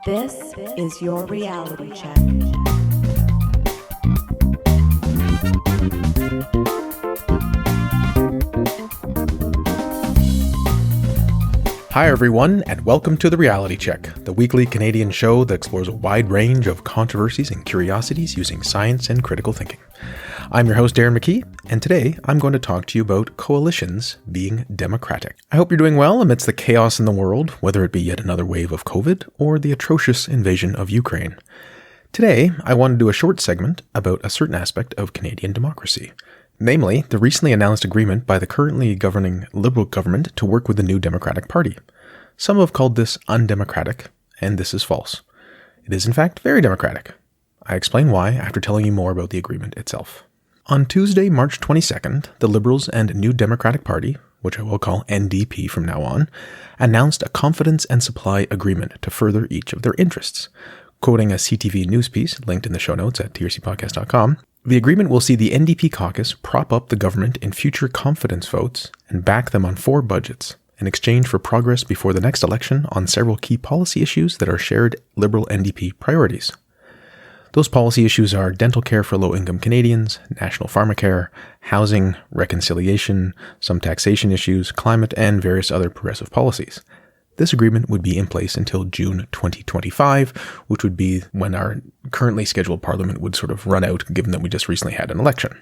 This is your reality check. Hi everyone, and welcome to The Reality Check, the weekly Canadian show that explores a wide range of controversies and curiosities using science and critical thinking. I'm your host, Darren McKee, and today I'm going to talk to you about coalitions being democratic. I hope you're doing well amidst the chaos in the world, whether it be yet another wave of COVID or the atrocious invasion of Ukraine. Today, I want to do a short segment about a certain aspect of Canadian democracy. Namely, the recently announced agreement by the currently governing Liberal government to work with the new Democratic Party. Some have called this undemocratic, and this is false. It is in fact very democratic. I explain why after telling you more about the agreement itself. On Tuesday, March 22nd, the Liberals and New Democratic Party, which I will call NDP from now on, announced a confidence and supply agreement to further each of their interests. Quoting a CTV news piece linked in the show notes at trcpodcast.com, the agreement will see the NDP caucus prop up the government in future confidence votes and back them on 4 budgets in exchange for progress before the next election on several key policy issues that are shared Liberal NDP priorities. Those policy issues are dental care for low-income Canadians, national pharmacare, housing, reconciliation, some taxation issues, climate, and various other progressive policies. This agreement would be in place until June 2025, which would be when our currently scheduled parliament would sort of run out, given that we just recently had an election.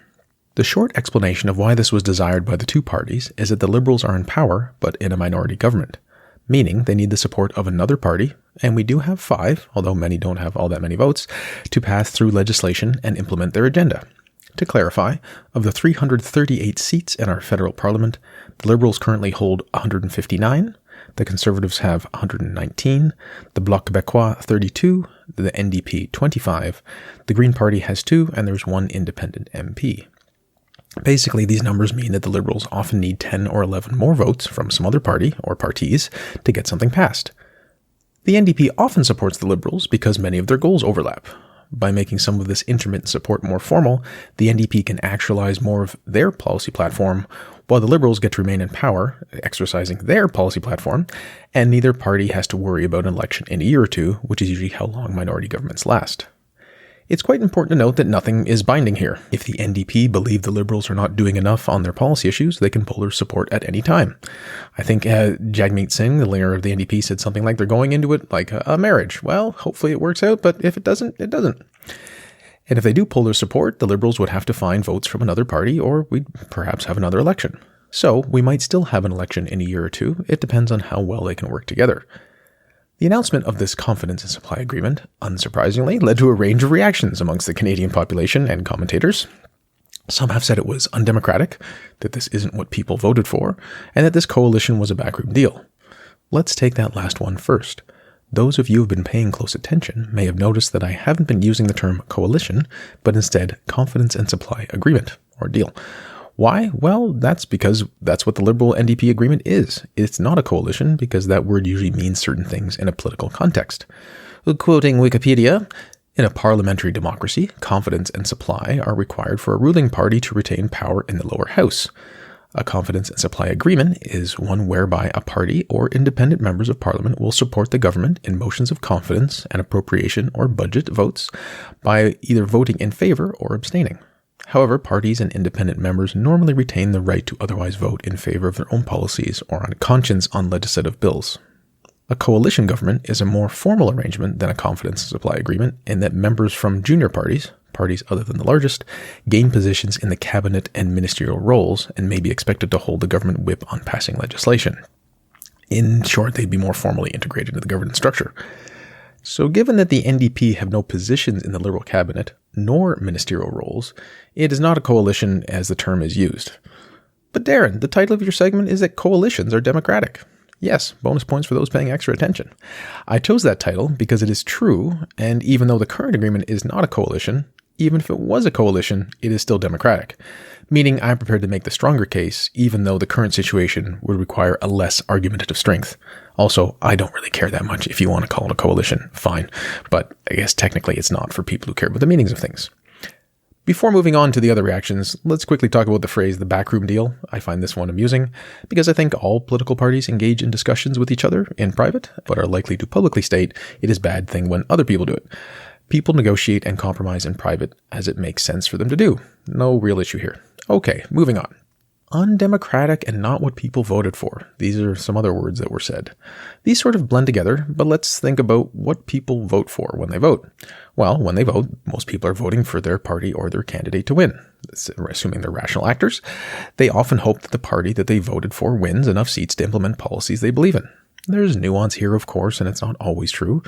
The short explanation of why this was desired by the two parties is that the Liberals are in power, but in a minority government, meaning they need the support of another party, and we do have 5, although many don't have all that many votes, to pass through legislation and implement their agenda. To clarify, of the 338 seats in our federal parliament, the Liberals currently hold 159, the Conservatives have 119, the Bloc Québécois 32, the NDP 25, the Green Party has 2, and there's 1 independent MP. Basically, these numbers mean that the Liberals often need 10 or 11 more votes from some other party or parties to get something passed. The NDP often supports the Liberals because many of their goals overlap. By making some of this intermittent support more formal, the NDP can actualize more of their policy platform, while the Liberals get to remain in power, exercising their policy platform, and neither party has to worry about an election in a year or two, which is usually how long minority governments last. It's quite important to note that nothing is binding here. If the NDP believe the Liberals are not doing enough on their policy issues, they can pull their support at any time. I think Jagmeet Singh, the leader of the NDP, said something like they're going into it like a marriage. Well, hopefully it works out, but if it doesn't, it doesn't. And if they do pull their support, the Liberals would have to find votes from another party, or we'd perhaps have another election. So we might still have an election in a year or two. It depends on how well they can work together. The announcement of this confidence and supply agreement, unsurprisingly, led to a range of reactions amongst the Canadian population and commentators. Some have said it was undemocratic, that this isn't what people voted for, and that this coalition was a backroom deal. Let's take that last one first. Those of you who have been paying close attention may have noticed that I haven't been using the term coalition, but instead confidence and supply agreement, or deal. Why? Well, that's because that's what the Liberal NDP agreement is. It's not a coalition because that word usually means certain things in a political context. Quoting Wikipedia, in a parliamentary democracy, confidence and supply are required for a ruling party to retain power in the lower house. A confidence and supply agreement is one whereby a party or independent members of parliament will support the government in motions of confidence and appropriation or budget votes by either voting in favor or abstaining. However, parties and independent members normally retain the right to otherwise vote in favor of their own policies or on conscience on legislative bills. A coalition government is a more formal arrangement than a confidence and supply agreement in that members from junior parties other than the largest, gain positions in the cabinet and ministerial roles and may be expected to hold the government whip on passing legislation. In short, they'd be more formally integrated into the governance structure. So given that the NDP have no positions in the Liberal cabinet, nor ministerial roles, it is not a coalition as the term is used. But Darren, the title of your segment is that coalitions are democratic. Yes, bonus points for those paying extra attention. I chose that title because it is true, and even though the current agreement is not a coalition, even if it was a coalition, it is still democratic. Meaning I'm prepared to make the stronger case, even though the current situation would require a less argumentative strength. Also, I don't really care that much. If you want to call it a coalition, fine. But I guess technically it's not for people who care about the meanings of things. Before moving on to the other reactions, let's quickly talk about the phrase the backroom deal. I find this one amusing because I think all political parties engage in discussions with each other in private, but are likely to publicly state it is a bad thing when other people do it. People negotiate and compromise in private as it makes sense for them to do. No real issue here. Okay, moving on. Undemocratic and not what people voted for. These are some other words that were said. These sort of blend together, but let's think about what people vote for when they vote. Well, when they vote, most people are voting for their party or their candidate to win. Assuming they're rational actors, they often hope that the party that they voted for wins enough seats to implement policies they believe in. There's nuance here, of course, and it's not always true.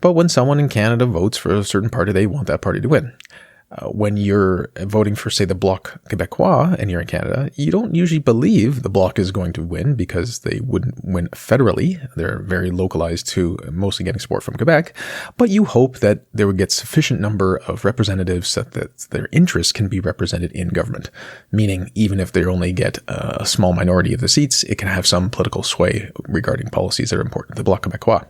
But when someone in Canada votes for a certain party, they want that party to win. When you're voting for, say, the Bloc Québécois and you're in Canada, you don't usually believe the Bloc is going to win because they wouldn't win federally. They're very localized to mostly getting support from Quebec. But you hope that they would get sufficient number of representatives so that their interests can be represented in government. Meaning, even if they only get a small minority of the seats, it can have some political sway regarding policies that are important to the Bloc Québécois.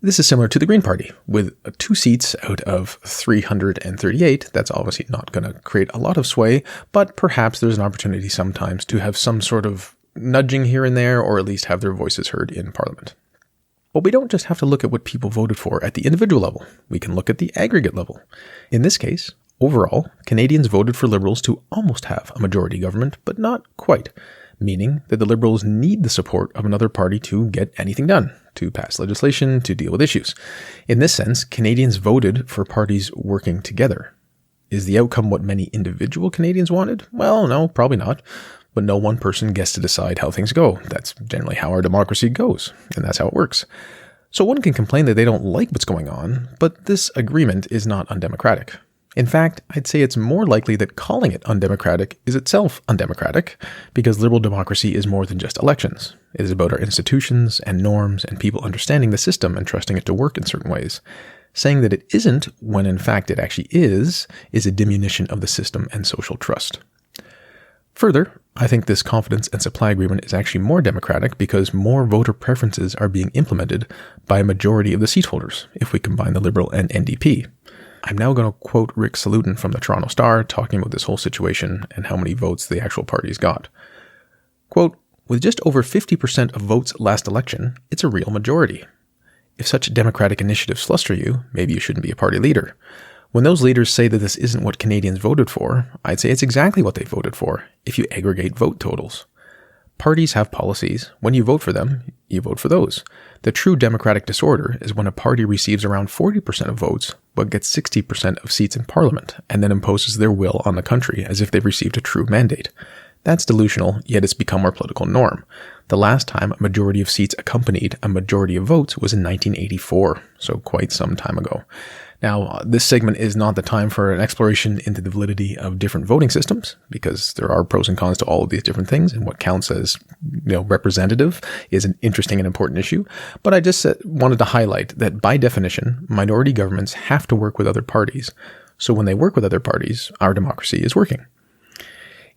This is similar to the Green Party. With 2 seats out of 338, that's obviously not going to create a lot of sway, but perhaps there's an opportunity sometimes to have some sort of nudging here and there, or at least have their voices heard in Parliament. But we don't just have to look at what people voted for at the individual level. We can look at the aggregate level. In this case, overall, Canadians voted for Liberals to almost have a majority government, but not quite. Meaning that the Liberals need the support of another party to get anything done, to pass legislation, to deal with issues. In this sense, Canadians voted for parties working together. Is the outcome what many individual Canadians wanted? Well, no, probably not. But no one person gets to decide how things go. That's generally how our democracy goes, and that's how it works. So one can complain that they don't like what's going on, but this agreement is not undemocratic. In fact, I'd say it's more likely that calling it undemocratic is itself undemocratic, because liberal democracy is more than just elections. It is about our institutions and norms and people understanding the system and trusting it to work in certain ways. Saying that it isn't, when in fact it actually is a diminution of the system and social trust. Further, I think this confidence and supply agreement is actually more democratic because more voter preferences are being implemented by a majority of the seat holders, if we combine the Liberal and NDP. I'm now going to quote Rick Salutin from the Toronto Star talking about this whole situation and how many votes the actual parties got. Quote, "With just over 50% of votes last election, it's a real majority. If such democratic initiatives fluster you, maybe you shouldn't be a party leader. When those leaders say that this isn't what Canadians voted for, I'd say it's exactly what they voted for if you aggregate vote totals. Parties have policies. When you vote for them, you vote for those. The true democratic disorder is when a party receives around 40% of votes, but gets 60% of seats in Parliament, and then imposes their will on the country as if they've received a true mandate. That's delusional, yet it's become our political norm. The last time a majority of seats accompanied a majority of votes was in 1984, so quite some time ago. Now, this segment is not the time for an exploration into the validity of different voting systems, because there are pros and cons to all of these different things, and what counts as, representative is an interesting and important issue. But I just wanted to highlight that by definition, minority governments have to work with other parties. So when they work with other parties, our democracy is working.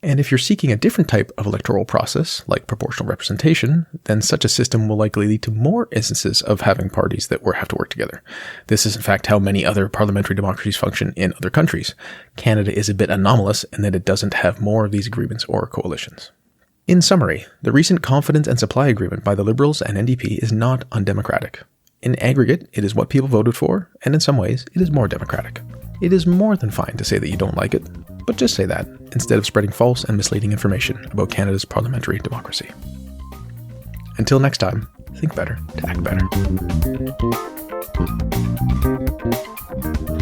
And if you're seeking a different type of electoral process, like proportional representation, then such a system will likely lead to more instances of having parties that have to work together. This is in fact how many other parliamentary democracies function in other countries. Canada is a bit anomalous in that it doesn't have more of these agreements or coalitions. In summary, the recent confidence and supply agreement by the Liberals and NDP is not undemocratic. In aggregate, it is what people voted for, and in some ways, it is more democratic. It is more than fine to say that you don't like it, but just say that, instead of spreading false and misleading information about Canada's parliamentary democracy. Until next time, think better to act better.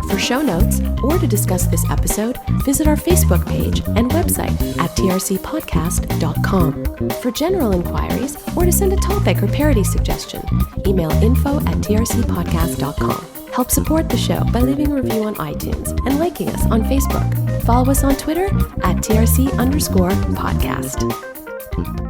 For show notes, or to discuss this episode, visit our Facebook page and website at trcpodcast.com. For general inquiries, or to send a topic or parody suggestion, email info@trcpodcast.com. Help support the show by leaving a review on iTunes and liking us on Facebook. Follow us on Twitter at @TRC_podcast.